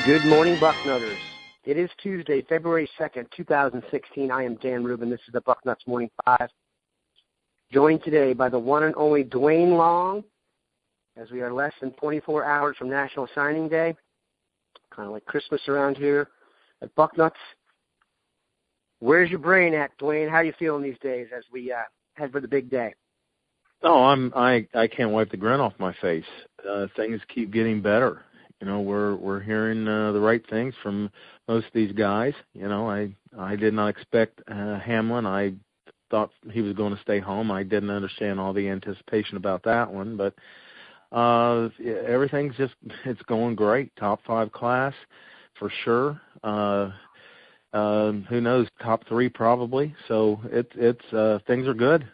Good morning, Bucknutters. It is Tuesday, February 2nd, 2016. I am Dan Rubin. This is the Bucknuts Morning 5. Joined today by the one and only Duane Long, as we are less than 24 hours from National Signing Day. Kind of like Christmas around here at Bucknuts. Where's your brain at, Duane? How are you feeling these days as we head for the big day? Oh, I can't wipe the grin off my face. Things keep getting better. You know, we're hearing the right things from most of these guys. You know, I did not expect Hamlin. I thought he was going to stay home. I didn't understand all the anticipation about that one, but everything's it's going great. Top 5 class for sure. Who knows? Top 3 probably. So it's things are good.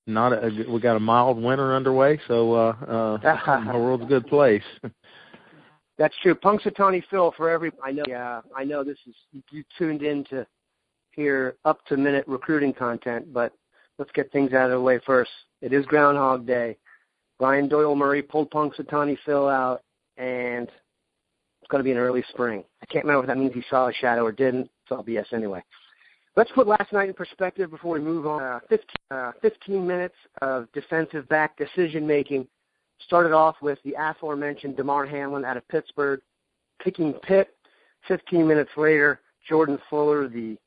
We got a mild winter underway, so the world's a good place. That's true. Punxsutawney Phil for every. I know this is you tuned in to hear up-to-minute recruiting content, but let's get things out of the way first. It is Groundhog Day. Brian Doyle Murray pulled Punxsutawney Phil out, and it's going to be an early spring. I can't remember if that means he saw a shadow or didn't. It's all BS anyway. Let's put last night in perspective before we move on. 15 minutes of defensive back decision-making. Started off with the aforementioned Damar Hamlin out of Pittsburgh, picking Pitt. 15 minutes later, Jordan Fuller, the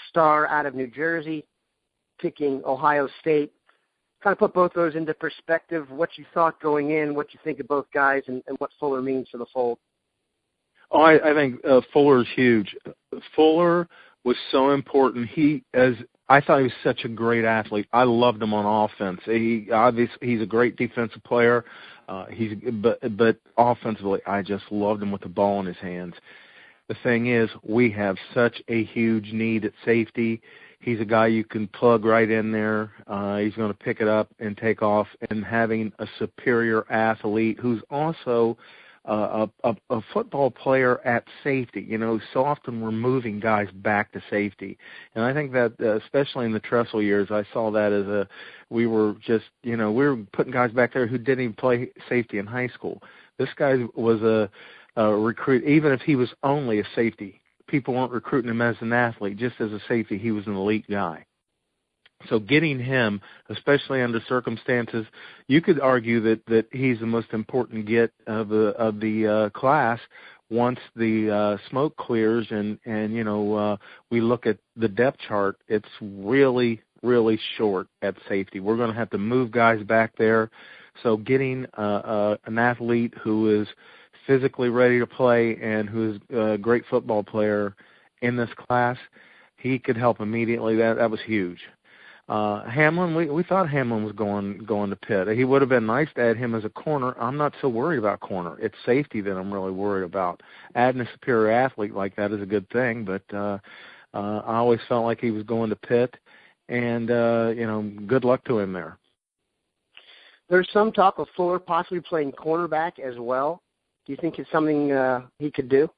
star out of New Jersey, picking Ohio State. Kind of put both those into perspective, what you thought going in, what you think of both guys, and what Fuller means to the fold. Oh, I think Fuller's huge. Fuller was so important. I thought he was such a great athlete. I loved him on offense. He's a great defensive player. But offensively, I just loved him with the ball in his hands. The thing is, we have such a huge need at safety. He's a guy you can plug right in there. He's going to pick it up and take off. And having a superior athlete who's also a football player at safety. You know, so often we're moving guys back to safety. And I think that, especially in the Tressel years, I saw that as we were putting guys back there who didn't even play safety in high school. This guy was a recruit, even if he was only a safety. People weren't recruiting him as an athlete. Just as a safety, he was an elite guy. So getting him, especially under circumstances, you could argue that he's the most important get of the class once the smoke clears and we look at the depth chart. It's really, really short at safety. We're going to have to move guys back there. So getting an athlete who is physically ready to play and who is a great football player in this class, he could help immediately. That was huge. Hamlin, we thought Hamlin was going to Pitt. He would have been nice to add him as a corner. I'm not so worried about corner. It's safety that I'm really worried about. Adding a superior athlete like that is a good thing, but I always felt like he was going to Pitt, and good luck to him there. There's some talk of Fuller possibly playing cornerback as well. Do you think it's something he could do?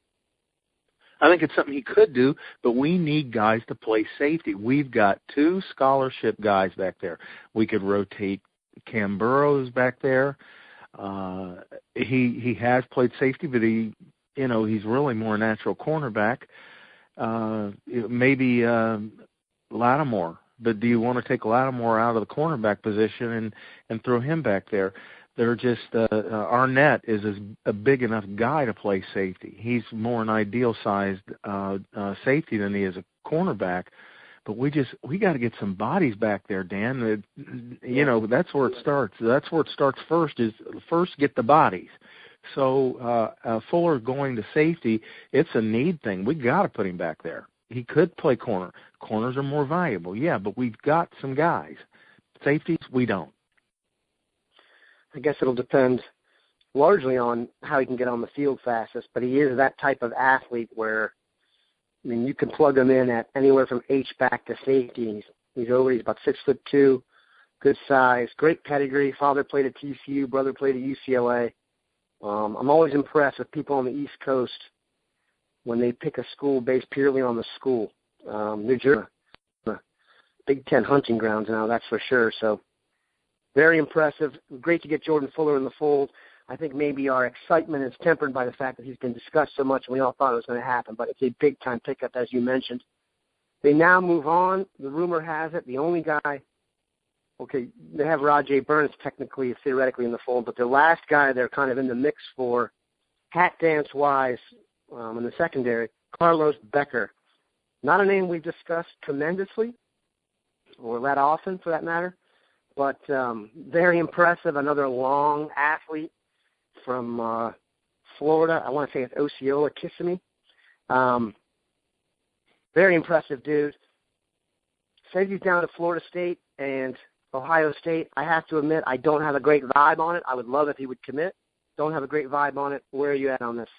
I think it's something he could do, but we need guys to play safety. We've got 2 scholarship guys back there. We could rotate Cam Burrows back there. He has played safety, but he's really more a natural cornerback. Maybe Lattimore, but do you want to take Lattimore out of the cornerback position and throw him back there? They're just Arnett is a big enough guy to play safety. He's more an ideal-sized safety than he is a cornerback. But we got to get some bodies back there, Dan. That's where it starts. That's where it starts first. Is first get the bodies. So Fuller going to safety, it's a need thing. We got to put him back there. He could play corner. Corners are more valuable, yeah, but we've got some guys. Safeties, we don't. I guess it'll depend largely on how he can get on the field fastest, but he is that type of athlete where, you can plug him in at anywhere from H-back to safety. He's about 6'2", good size, great pedigree. Father played at TCU, brother played at UCLA. I'm always impressed with people on the East Coast when they pick a school based purely on the school. New Jersey, Big Ten hunting grounds now, that's for sure. So very impressive. Great to get Jordan Fuller in the fold. I think maybe our excitement is tempered by the fact that he's been discussed so much and we all thought it was going to happen, but it's a big-time pickup, as you mentioned. They now move on. The rumor has it the only guy, okay, they have Rodjay Burns technically, theoretically in the fold, but the last guy they're kind of in the mix for, hat dance-wise, in the secondary, Carlos Becker. Not a name we've discussed tremendously, or that often for that matter, but very impressive. Another long athlete from Florida. I want to say it's Osceola, Kissimmee. Very impressive dude. Says he's down to Florida State and Ohio State. I have to admit, I don't have a great vibe on it. I would love if he would commit. Don't have a great vibe on it. Where are you at on this?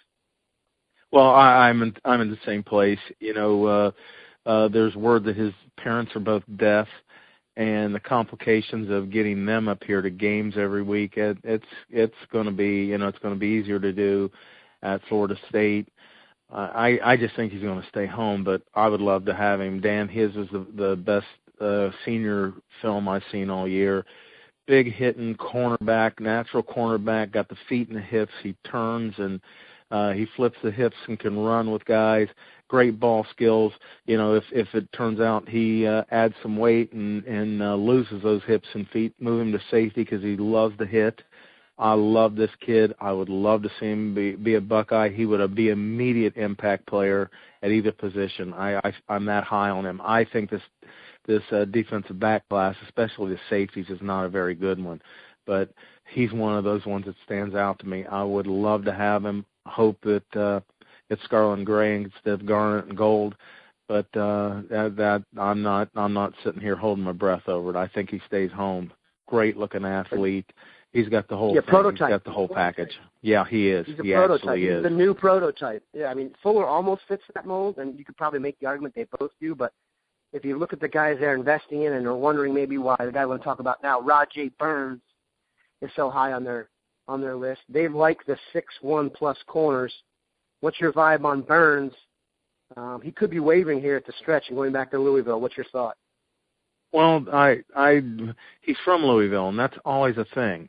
Well, I'm in the same place. There's word that his parents are both deaf, and the complications of getting them up here to games every week, it's going to be, it's going to be easier to do at Florida State. I just think he's going to stay home, but I would love to have him. Dan, his is the best senior film I've seen all year. Big hitting cornerback, natural cornerback, got the feet and the hips. He turns and he flips the hips and can run with guys. Great ball skills. If it turns out he adds some weight and loses those hips and feet, move him to safety because he loves to hit. I love this kid. I would love to see him be a Buckeye. He would be an immediate impact player at either position. I'm that high on him. I think this defensive back class, especially the safeties, is not a very good one. But he's one of those ones that stands out to me. I would love to have him. Hope that it's scarlet and gray instead of garnet and gold. But that I'm not sitting here holding my breath over it. I think he stays home. Great looking athlete. He's got the whole thing. Prototype. He's got the whole package. Yeah, he is. He's a he prototype. He's the new prototype. Yeah, I mean, Fuller almost fits that mold, and you could probably make the argument they both do. But if you look at the guys they're investing in and are wondering maybe why, the guy I want to talk about now, Rodjay Burns, is so high on their list. They like the 6'1" plus corners. What's your vibe on Burns? He could be wavering here at the stretch and going back to Louisville. What's your thought? Well, he's from Louisville, and that's always a thing.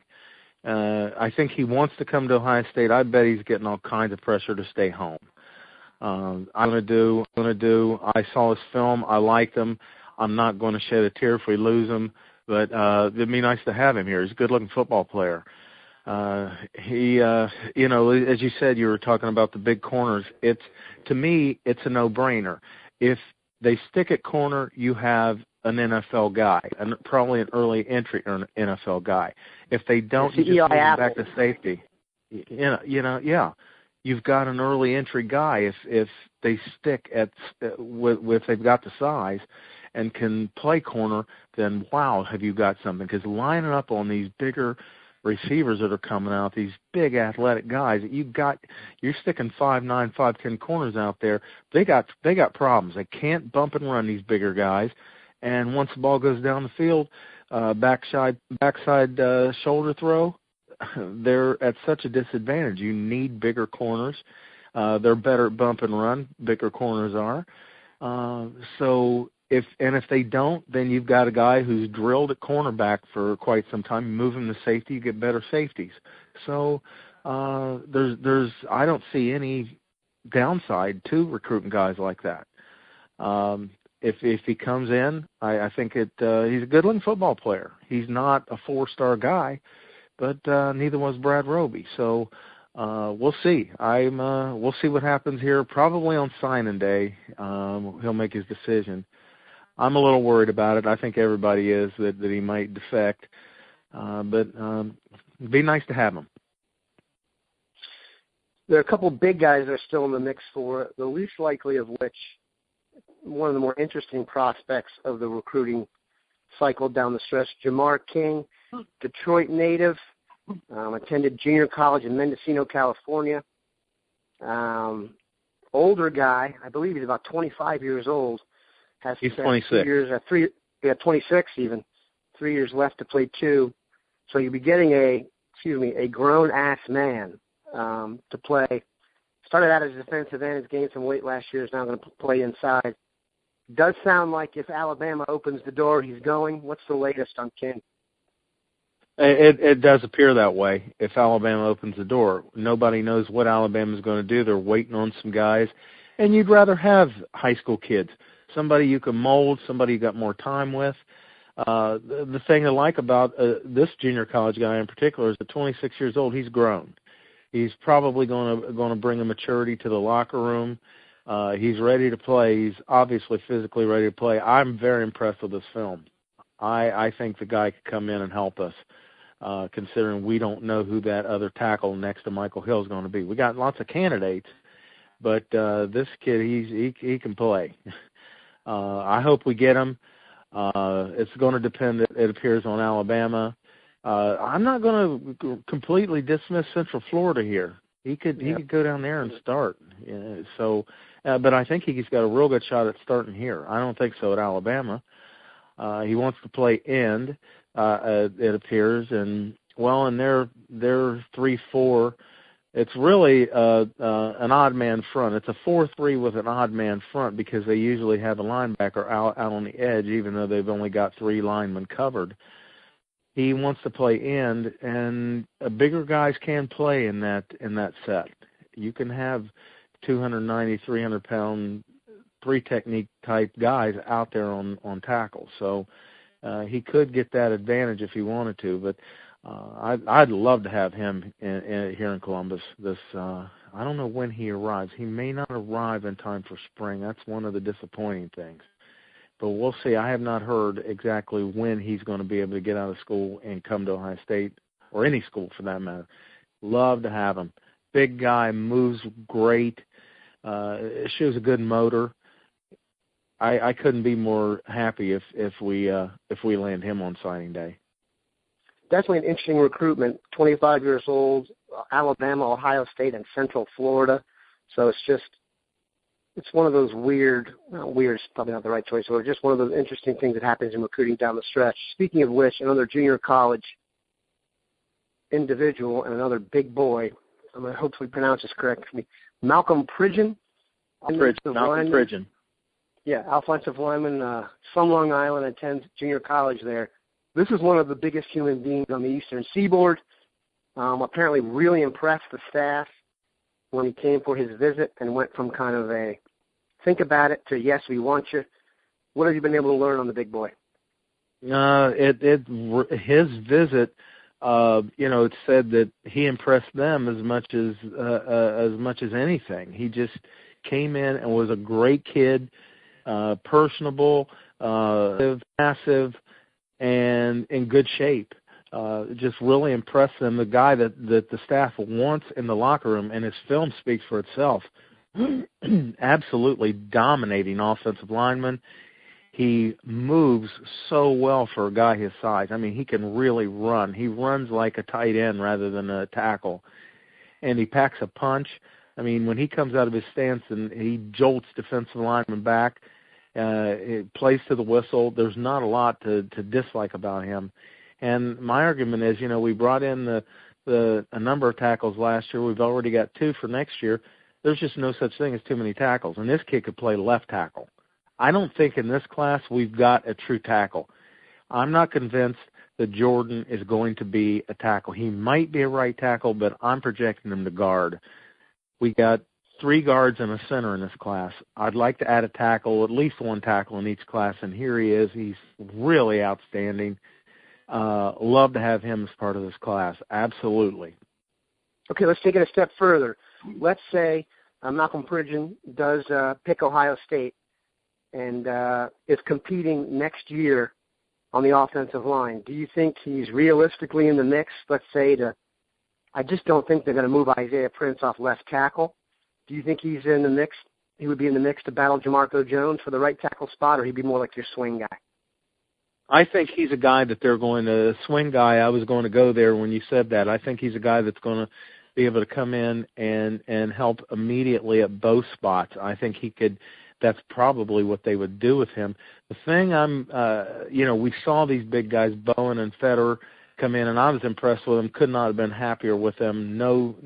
I think he wants to come to Ohio State. I bet he's getting all kinds of pressure to stay home. I'm going to do. I saw his film. I liked him. I'm not going to shed a tear if we lose him, but it'd be nice to have him here. He's a good-looking football player. He, as you said, you were talking about the big corners. To me, it's a no-brainer. If they stick at corner, you have an NFL guy, and probably an early entry NFL guy. If they don't, you just move him back to safety. Yeah. You've got an early entry guy if they stick at if they've got the size and can play corner, then wow, have you got something? Because lining up on these bigger receivers that are coming out, these big athletic guys, you're sticking 5'9", 5'10" corners out there. They got problems. They can't bump and run, these bigger guys. And once the ball goes down the field, backside shoulder throw, they're at such a disadvantage. You need bigger corners. They're better at bump and run. Bigger corners are. So if they don't, then you've got a guy who's drilled at cornerback for quite some time. You move him to safety, you get better safeties. So there's I don't see any downside to recruiting guys like that. If he comes in, I think he's a good-looking football player. He's not a 4-star guy, but neither was Brad Roby. So we'll see. We'll see what happens here. Probably on signing day, he'll make his decision. I'm a little worried about it. I think everybody is that he might defect, but it'd be nice to have him. There are a couple of big guys that are still in the mix for it, the least likely of which, one of the more interesting prospects of the recruiting cycle down the stretch, Jamar King, Detroit native, attended junior college in Mendocino, California. Older guy, I believe he's about 25 years old. He's 26. 26 even. 3 years left to play two. So you'll be getting a grown-ass man to play. Started out as a defensive end, has gained some weight last year, is now going to play inside. Does sound like if Alabama opens the door, he's going. What's the latest on King? It does appear that way. If Alabama opens the door, nobody knows what Alabama's going to do. They're waiting on some guys, and you'd rather have high school kids, somebody you can mold, somebody you got more time with. The thing I like about this junior college guy in particular is at 26 years old, he's grown. He's probably going to bring a maturity to the locker room. He's ready to play. He's obviously physically ready to play. I'm very impressed with this film. I think the guy could come in and help us. Considering we don't know who that other tackle next to Michael Hill is going to be. We got lots of candidates, but this kid, he can play. I hope we get him. It's going to depend, it appears, on Alabama. I'm not going to completely dismiss Central Florida here. He could go down there and start. But I think he's got a real good shot at starting here. I don't think so at Alabama. He wants to play end. It appears, and in their 3-4, it's really an odd man front. It's a 4-3 with an odd man front because they usually have a linebacker out on the edge, even though they've only got 3 linemen covered. He wants to play end, and bigger guys can play in that set. You can have 290, 300-pound, 3-technique type guys out there on tackle. So. He could get that advantage if he wanted to, but I'd love to have him here in Columbus. I don't know when he arrives. He may not arrive in time for spring. That's one of the disappointing things. But we'll see. I have not heard exactly when he's going to be able to get out of school and come to Ohio State, or any school for that matter. Love to have him. Big guy, moves great, shows a good motor. I couldn't be more happy if we land him on signing day. Definitely an interesting recruitment. 25 years old, Alabama, Ohio State, and Central Florida. So it's one of those weird is probably not the right choice, but just one of those interesting things that happens in recruiting down the stretch. Speaking of which, another junior college individual and another big boy, I'm going to hopefully pronounce this correctly, Malcolm Pridgeon. Malcolm Pridgeon. Yeah, offensive lineman from Long Island, attends junior college there. This is one of the biggest human beings on the Eastern Seaboard. Apparently really impressed the staff when he came for his visit and went from kind of a think about it to yes, we want you. What have you been able to learn on the big boy? His visit, it said that he impressed them as much as anything. He just came in and was a great kid. Personable, massive, and in good shape. Just really impressed them. The guy that the staff wants in the locker room, and his film speaks for itself. Absolutely dominating offensive lineman. He moves so well for a guy his size. I mean, he can really run. He runs like a tight end rather than a tackle. And he packs a punch. I mean, when he comes out of his stance and he jolts defensive linemen back, it plays to the whistle. There's not a lot to dislike about him. And my argument is, we brought in a number of tackles last year. We've already got 2 for next year. There's just no such thing as too many tackles. And this kid could play left tackle. I don't think in this class we've got a true tackle. I'm not convinced that Jordan is going to be a tackle. He might be a right tackle, but I'm projecting him to guard. We got 3 guards and a center in this class. I'd like to add a tackle, at least 1 tackle in each class, and here he is. He's really outstanding. Love to have him as part of this class. Absolutely. Okay, let's take it a step further. Let's say Malcolm Pridgeon does pick Ohio State and is competing next year on the offensive line. Do you think he's realistically in the mix, let's say, I just don't think they're going to move Isaiah Prince off left tackle. Do you think he's in the mix? He would be in the mix to battle Jamarco Jones for the right tackle spot, or he'd be more like your swing guy? I think he's a guy that they're going to swing guy. I was going to go there when you said that. I think he's a guy that's going to be able to come in and help immediately at both spots. I think he could. That's probably what they would do with him. The thing we saw these big guys, Bowen and Federer, come in, and I was impressed with them. Could not have been happier with them. No.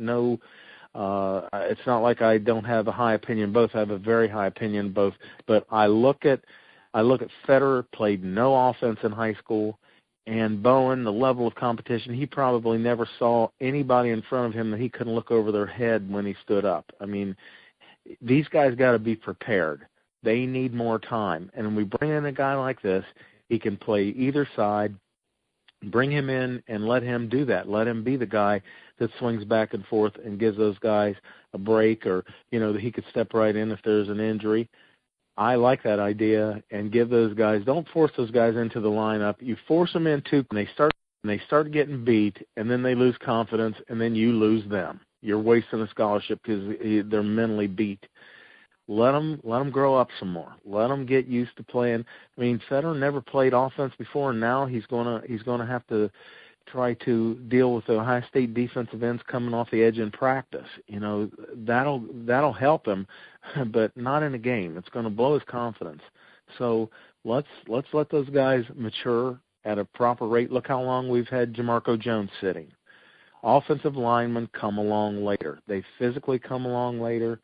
It's not like I don't have a high opinion both. I have a very high opinion both. But I look at Federer, played no offense in high school, And Bowen, the level of competition, he probably never saw anybody in front of him that he couldn't look over their head when he stood up. I mean, these guys got to be prepared. They need more time. And when we bring in a guy like this, he can play either side. Bring him in and let him do that. Let him be the guy that swings back and forth and gives those guys a break, or, that he could step right in if there's an injury. I like that idea, and give those guys, don't force those guys into the lineup. You force them into, and they start getting beat, and then they lose confidence, and then you lose them. You're wasting a scholarship because they're mentally beat. Let them grow up some more. Let them get used to playing. I mean, Federer never played offense before, and now he's gonna have to try to deal with the Ohio State defensive ends coming off the edge in practice. That'll help him, but not in a game. It's going to blow his confidence. So let's let those guys mature at a proper rate. Look how long we've had Jamarco Jones sitting. Offensive linemen come along later. They physically come along later.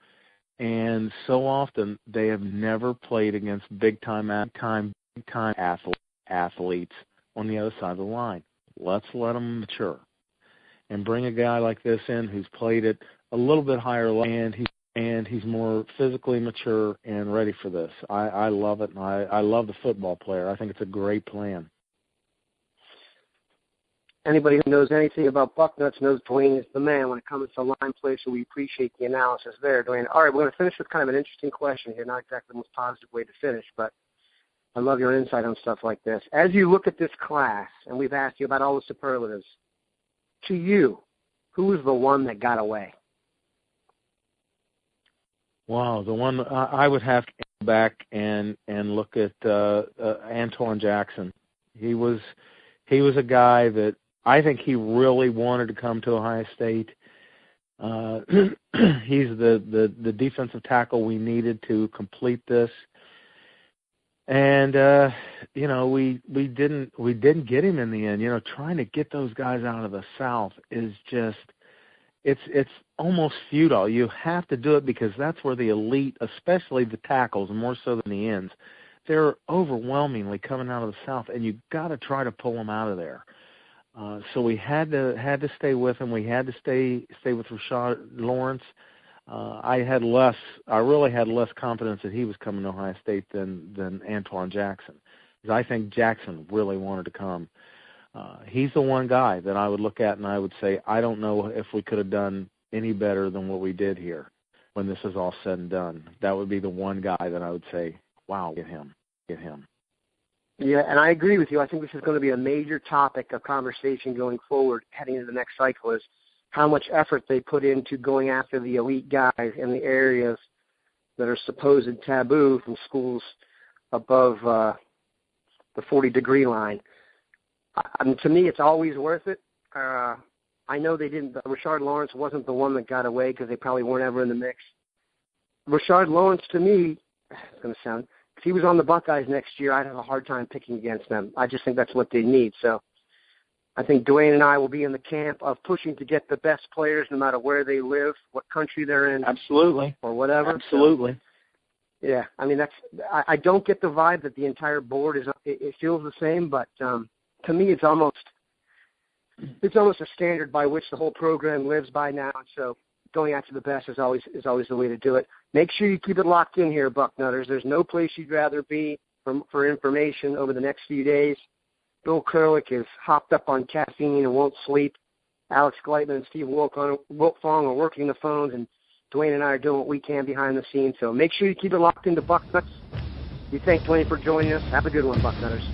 And so often they have never played against big-time athletes on the other side of the line. Let's let them mature. And bring a guy like this in who's played at a little bit higher level, and he's more physically mature and ready for this. I love it, and I love the football player. I think it's a great plan. Anybody who knows anything about Bucknuts knows Duane is the man when it comes to line play, so we appreciate the analysis there, Duane. All right, we're going to finish with kind of an interesting question here, not exactly the most positive way to finish, but I love your insight on stuff like this. As you look at this class, and we've asked you about all the superlatives, to you, who is the one that got away? Wow, the one I would have to go back and look at Antoine Jackson. He was a guy that I think he really wanted to come to Ohio State. He's the defensive tackle we needed to complete this, and we didn't get him in the end. Trying to get those guys out of the South is just it's almost futile. You have to do it because that's where the elite, especially the tackles, more so than the ends, they're overwhelmingly coming out of the South, and you've got to try to pull them out of there. So we had to stay with him. We had to stay with Rashard Lawrence. I really had less confidence that he was coming to Ohio State than Antoine Jackson, because I think Jackson really wanted to come. He's the one guy that I would look at and I would say, I don't know if we could have done any better than what we did here when this is all said and done. That would be the one guy that I would say, wow, get him. Yeah, and I agree with you. I think this is going to be a major topic of conversation going forward, heading into the next cycle, is how much effort they put into going after the elite guys in the areas that are supposed taboo from schools above the 40-degree line. To me, it's always worth it. I know they didn't. Rashard Lawrence wasn't the one that got away because they probably weren't ever in the mix. Rashard Lawrence, to me, it's going to sound, if he was on the Buckeyes next year, I'd have a hard time picking against them. I just think that's what they need. So I think Duane and I will be in the camp of pushing to get the best players no matter where they live, what country they're in. Absolutely. Or whatever. Absolutely. So, yeah, I mean, I don't get the vibe that the entire board it feels the same, but to me it's almost a standard by which the whole program lives by now. And so going after the best is always the way to do it. Make sure you keep it locked in here, Bucknutters. There's no place you'd rather be for information over the next few days. Bill Kerlick is hopped up on caffeine and won't sleep. Alex Gleitman and Steve Wiltfong are working the phones, and Duane and I are doing what we can behind the scenes. So make sure you keep it locked into Bucknuts. We thank Duane for joining us. Have a good one, Bucknutters.